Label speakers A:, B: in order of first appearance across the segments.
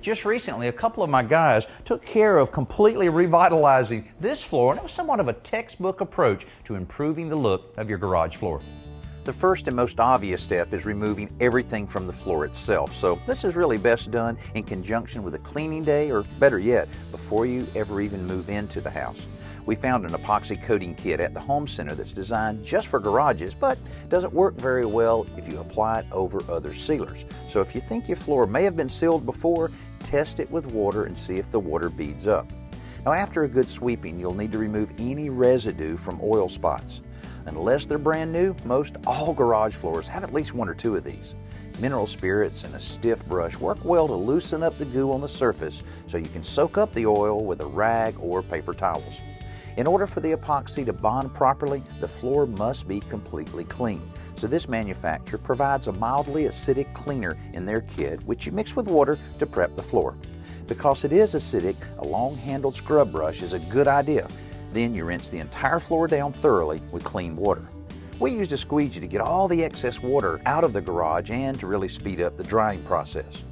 A: Just recently, a couple of my guys took care of completely revitalizing this floor, and it was somewhat of a textbook approach to improving the look of your garage floor. The first and most obvious step is removing everything from the floor itself. So this is really best done in conjunction with a cleaning day, or better yet, before you ever even move into the house. We found an epoxy coating kit at the home center that's designed just for garages, but doesn't work very well if you apply it over other sealers. So if you think your floor may have been sealed before, test it with water and see if the water beads up. Now, after a good sweeping, you'll need to remove any residue from oil spots. Unless they're brand new, most all garage floors have at least one or two of these. Mineral spirits and a stiff brush work well to loosen up the goo on the surface so you can soak up the oil with a rag or paper towels. In order for the epoxy to bond properly, the floor must be completely clean. So this manufacturer provides a mildly acidic cleaner in their kit, which you mix with water to prep the floor. Because it is acidic, a long-handled scrub brush is a good idea. Then you rinse the entire floor down thoroughly with clean water. We used a squeegee to get all the excess water out of the garage and to really speed up the drying process.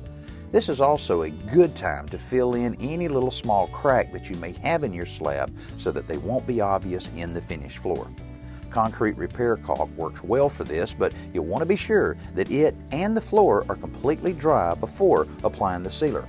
A: This is also a good time to fill in any little small crack that you may have in your slab so that they won't be obvious in the finished floor. Concrete repair caulk works well for this, but you'll want to be sure that it and the floor are completely dry before applying the sealer.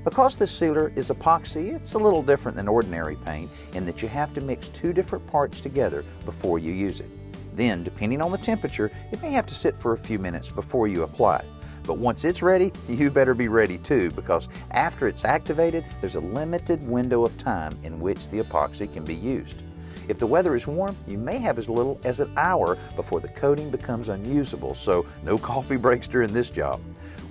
A: Because this sealer is epoxy, it's a little different than ordinary paint in that you have to mix two different parts together before you use it. Then, depending on the temperature, it may have to sit for a few minutes before you apply it. But once it's ready, you better be ready too, because after it's activated, there's a limited window of time in which the epoxy can be used. If the weather is warm, you may have as little as an hour before the coating becomes unusable, so no coffee breaks during this job.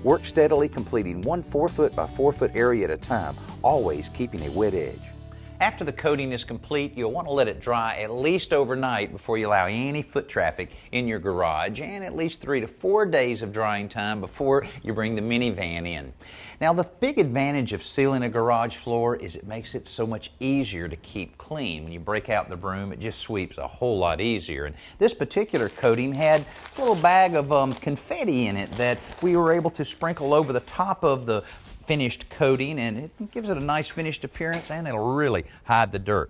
A: Work steadily, completing one 4-foot by 4-foot area at a time, always keeping a wet edge. After the coating is complete, you'll want to let it dry at least overnight before you allow any foot traffic in your garage, and at least 3 to 4 days of drying time before you bring the minivan in. Now, the big advantage of sealing a garage floor is it makes it so much easier to keep clean. When you break out the broom, it just sweeps a whole lot easier. And this particular coating had a little bag of confetti in it that we were able to sprinkle over the top of the finished coating, and it gives it a nice finished appearance, and it'll really hide the dirt.